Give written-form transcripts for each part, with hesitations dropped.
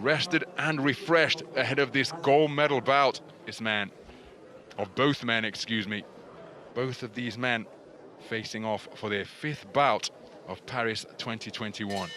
rested and refreshed ahead of this gold medal bout. This man, or both men, excuse me, both of these men facing off for their 5th bout of Paris 2021.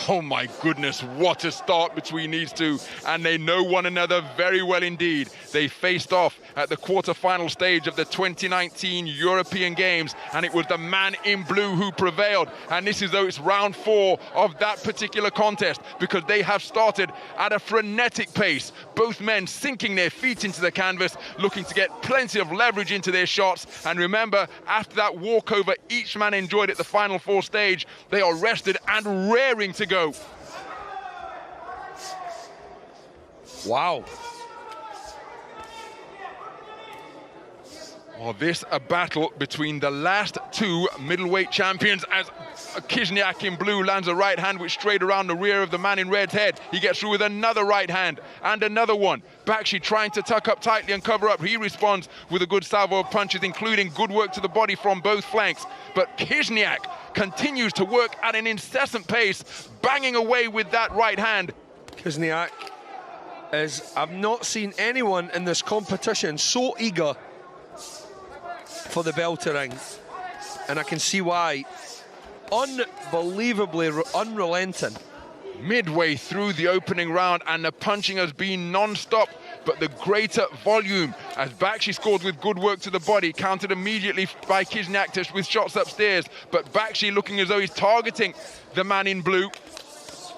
Oh my goodness, what a start between these two, and they know one another very well indeed. They faced off at the quarter-final stage of the 2019 European Games, and it was the man in blue who prevailed. And this is though it's round 4 of that particular contest, because they have started at a frenetic pace. Both men sinking their feet into the canvas, looking to get plenty of leverage into their shots. And remember, after that walkover each man enjoyed at the final 4 stage, they are rested and raring to go. Wow. Well, this a battle between the last 2 middleweight champions, as Khyzniak in blue lands a right hand which straight around the rear of the man in red's head. He gets through with another right hand and another one. Bakshi trying to tuck up tightly and cover up. He responds with a good salvo of punches, including good work to the body from both flanks. But Khyzniak continues to work at an incessant pace, banging away with that right hand. Khyzniak is, I've not seen anyone in this competition so eager for the bell to ring, and I can see why. Unbelievably unrelenting. Midway through the opening round, and the punching has been non-stop, but the greater volume as Bakshi scored with good work to the body, countered immediately by Khyzniak with shots upstairs, but Bakshi looking as though he's targeting the man in blue,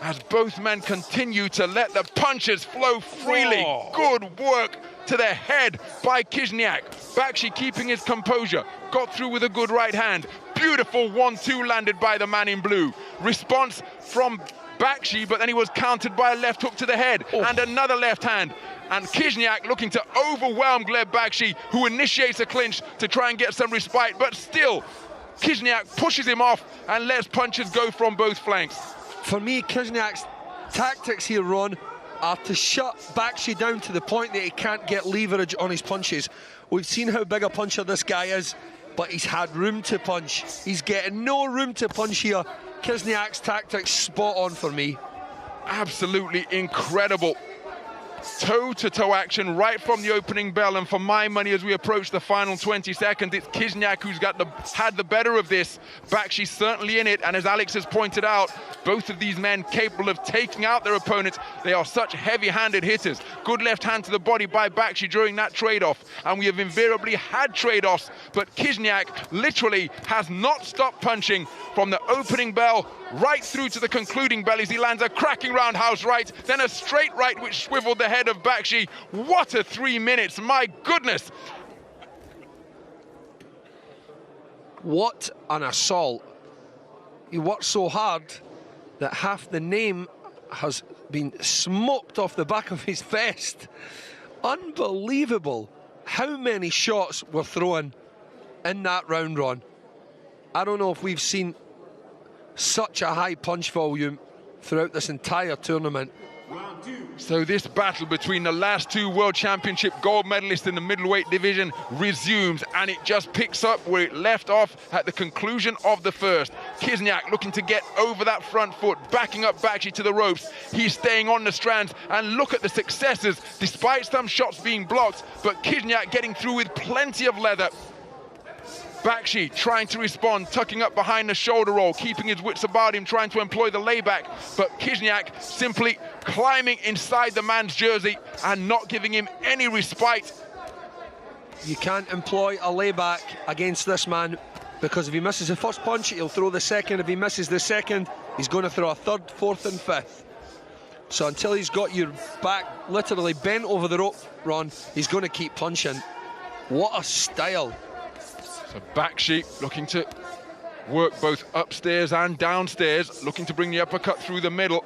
as both men continue to let the punches flow freely. Oh. Good work to the head by Khyzniak. Bakshi keeping his composure, got through with a good right hand. Beautiful 1-2 landed by the man in blue. Response from Bakshi, but then he was countered by a left hook to the head and another left hand. And Khyzniak looking to overwhelm Gleb Bakshi, who initiates a clinch to try and get some respite, but still Khyzniak pushes him off and lets punches go from both flanks. For me, Khyzniak's tactics here, Ron, are to shut Bakshi down to the point that he can't get leverage on his punches. We've seen how big a puncher this guy is, but he's had room to punch. He's getting no room to punch here. Khyzniak's tactics spot on for me. Absolutely incredible. Toe-to-toe action right from the opening bell, and for my money, as we approach the final 20 seconds, it's Khyzniak who's had the better of this. Bakshi's certainly in it, and as Alex has pointed out, both of these men capable of taking out their opponents. They are such heavy-handed hitters. Good left hand to the body by Bakshi during that trade-off, and we have invariably had trade-offs, but Khyzniak literally has not stopped punching from the opening bell right through to the concluding bell as he lands a cracking roundhouse right, then a straight right which swiveled the head of Bakshi. What a 3 minutes, my goodness. What an assault. He worked so hard that half the name has been smoked off the back of his vest. Unbelievable how many shots were thrown in that round, Ron. I don't know if we've seen such a high punch volume throughout this entire tournament. So this battle between the last 2 World Championship gold medalists in the middleweight division resumes, and it just picks up where it left off at the conclusion of the first. Khyzniak looking to get over that front foot, backing up Bakshi to the ropes. He's staying on the strands, and look at the successes, despite some shots being blocked, but Khyzniak getting through with plenty of leather. Bakshi trying to respond, tucking up behind the shoulder roll, keeping his wits about him, trying to employ the layback, but Khyzniak simply climbing inside the man's jersey and not giving him any respite. You can't employ a layback against this man, because if he misses the first punch, he'll throw the second. If he misses the second, he's going to throw a third, fourth and fifth. So until he's got your back literally bent over the rope, Ron, he's going to keep punching. What a style. So Bakshi looking to work both upstairs and downstairs, looking to bring the uppercut through the middle.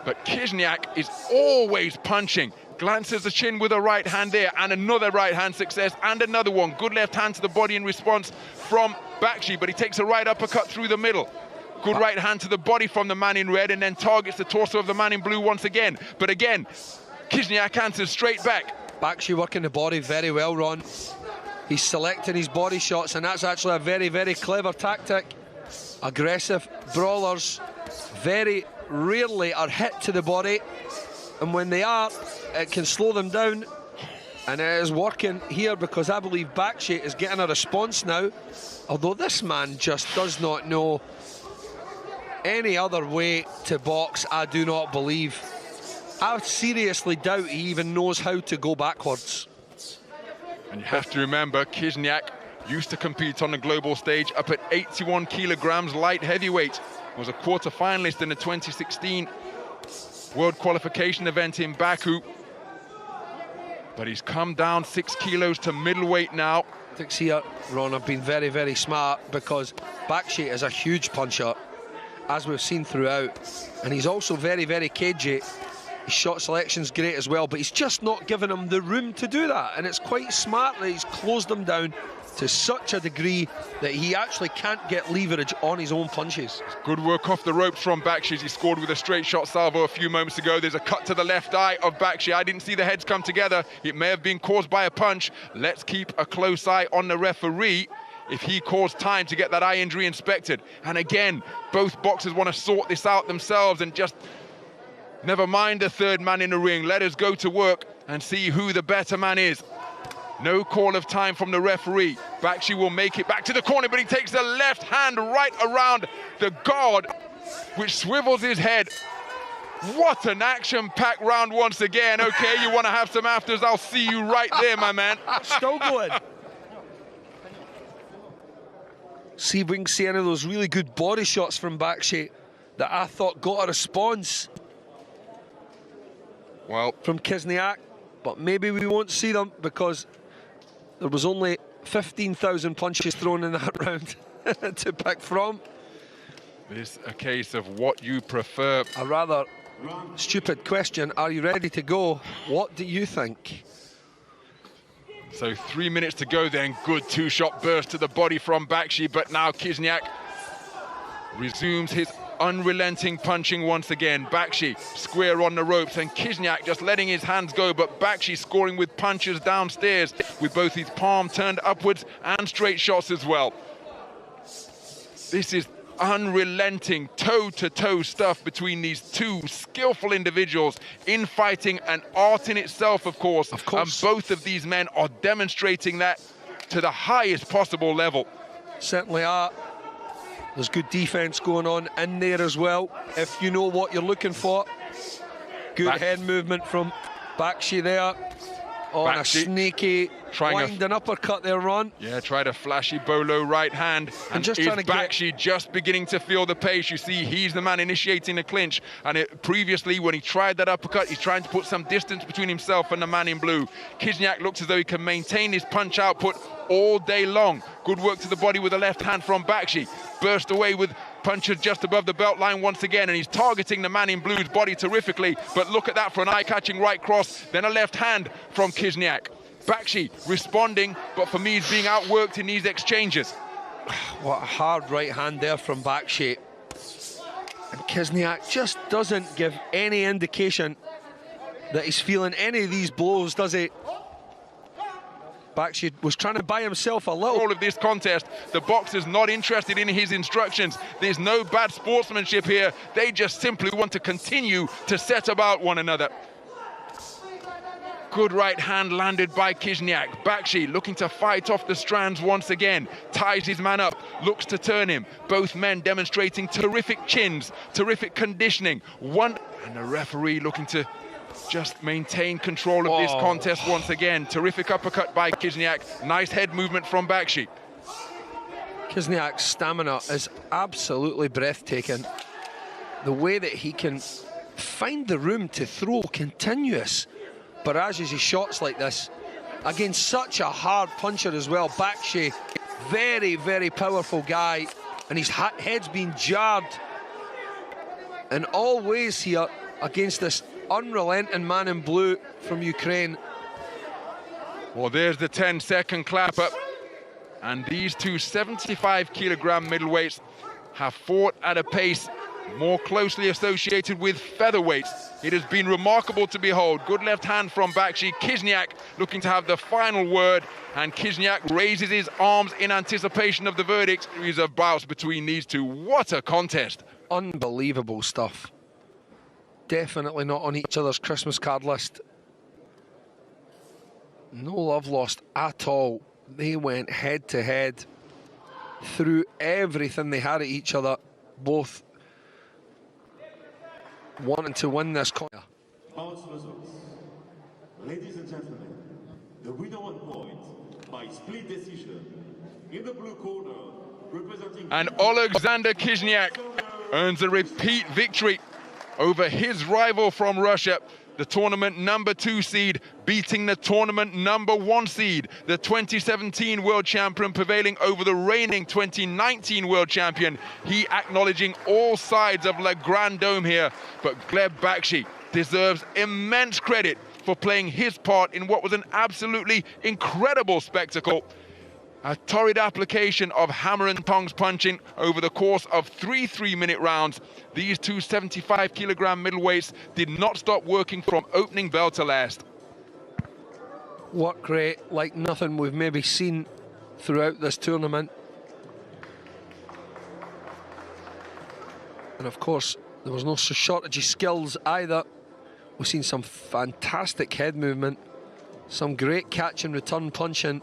But Khyzniak is always punching. Glances the chin with a right hand there, and another right hand success, and another one. Good left hand to the body in response from Bakshi, but he takes a right uppercut through the middle. Good right hand to the body from the man in red, and then targets the torso of the man in blue once again. But again, Khyzniak answers straight back. Bakshi working the body very well, Ron. He's selecting his body shots, and that's actually a very, very clever tactic. Aggressive brawlers, very rarely are hit to the body, and when they are, it can slow them down. And it is working here because I believe Bakshi is getting a response now, although this man just does not know any other way to box. I do not believe. I seriously doubt he even knows how to go backwards. And you have to remember, Khyzniak used to compete on the global stage up at 81 kilograms light heavyweight. Was a quarter-finalist in the 2016 World Qualification event in Baku. But he's come down 6 kilos to middleweight now. I think here, Ron, have been very, very smart because Bakshi is a huge puncher, as we've seen throughout. And he's also very, very cagey. His shot selection's great as well, but he's just not given him the room to do that. And it's quite smart that he's closed him down to such a degree that he actually can't get leverage on his own punches. Good work off the ropes from Bakshi. He scored with a straight shot salvo a few moments ago. There's a cut to the left eye of Bakshi. I didn't see the heads come together. It may have been caused by a punch. Let's keep a close eye on the referee if he caused time to get that eye injury inspected. And again, both boxers want to sort this out themselves and just never mind the third man in the ring. Let us go to work and see who the better man is. No call of time from the referee. Bakshi will make it back to the corner, but he takes the left hand right around the guard, which swivels his head. What an action-packed round once again. Okay, you want to have some afters? I'll see you right there, my man. Still going. See if we can see any of those really good body shots from Bakshi that I thought got a response from Khyzniak, but maybe we won't see them because there was only 15,000 punches thrown in that round to pick from. This a case of what you prefer. A rather stupid question. Are you ready to go? What do you think? So 3 minutes to go then. Good two-shot burst to the body from Bakshi, but now Khyzniak resumes his unrelenting punching once again. Bakshi square on the ropes and Khyzniak just letting his hands go, but Bakshi scoring with punches downstairs with both his palm turned upwards and straight shots as well. This is unrelenting toe-to-toe stuff between these two skillful individuals, in fighting and art in itself, of course. And both of these men are demonstrating that to the highest possible level. Certainly are. There's good defense going on in there as well, if you know what you're looking for. Good head movement from Bakshi there on a snaky winding uppercut there, Ron. Yeah, tried a flashy bolo right hand, and just Bakshi just beginning to feel the pace. You see, he's the man initiating the clinch, and previously when he tried that uppercut, he's trying to put some distance between himself and the man in blue. Khyzniak looks as though he can maintain his punch output all day long. Good work to the body with the left hand from Bakshi. Burst away with punches just above the belt line once again, and he's targeting the man in blue's body terrifically. But look at that for an eye-catching right cross, then a left hand from Khyzniak. Bakshi responding, but for me he's being outworked in these exchanges. What a hard right hand there from Bakshi. And Khyzniak just doesn't give any indication that he's feeling any of these blows, does he? Bakshi was trying to buy himself a little. All of this contest, the boxer's not interested in his instructions. There's no bad sportsmanship here. They just simply want to continue to set about one another. Good right hand landed by Khyzniak. Bakshi looking to fight off the strands once again. Ties his man up, looks to turn him. Both men demonstrating terrific chins, terrific conditioning. And the referee looking to just maintain control of this contest once again. Terrific uppercut by Khyzniak. Nice head movement from Bakshi. Khyzniak's stamina is absolutely breathtaking. The way that he can find the room to throw continuous barrages of shots like this against such a hard puncher as well. Bakshi, very, very powerful guy, and his head's been jarred in all ways here against this unrelenting man in blue from Ukraine. Well, there's the 10-second clap up, and these two 75-kilogram middleweights have fought at a pace more closely associated with featherweights. It has been remarkable to behold. Good left hand from Bakshi. Khyzniak looking to have the final word, and Khyzniak raises his arms in anticipation of the verdict. Series of bouts between these two. What a contest. Unbelievable stuff. definitely not on each other's Christmas card list. No love lost at all. They went head to head, threw everything they had at each other, both wanting to win this contest. Ladies and gentlemen, the winner on point by split decision in the blue corner, representing... And Olesandr Khyzhniak earns a repeat victory over his rival from Russia, the tournament #2 seed, beating the tournament #1 seed, the 2017 world champion, prevailing over the reigning 2019 world champion. He acknowledging all sides of Le Grand Dome here, but Gleb Bakshi deserves immense credit for playing his part in what was an absolutely incredible spectacle. A torrid application of hammer and tongs punching over the course of 3 3-minute rounds. These two 75-kilogram middleweights did not stop working from opening bell to last. Work rate like nothing we've maybe seen throughout this tournament. And of course, there was no shortage of skills either. We've seen some fantastic head movement, some great catch and return punching.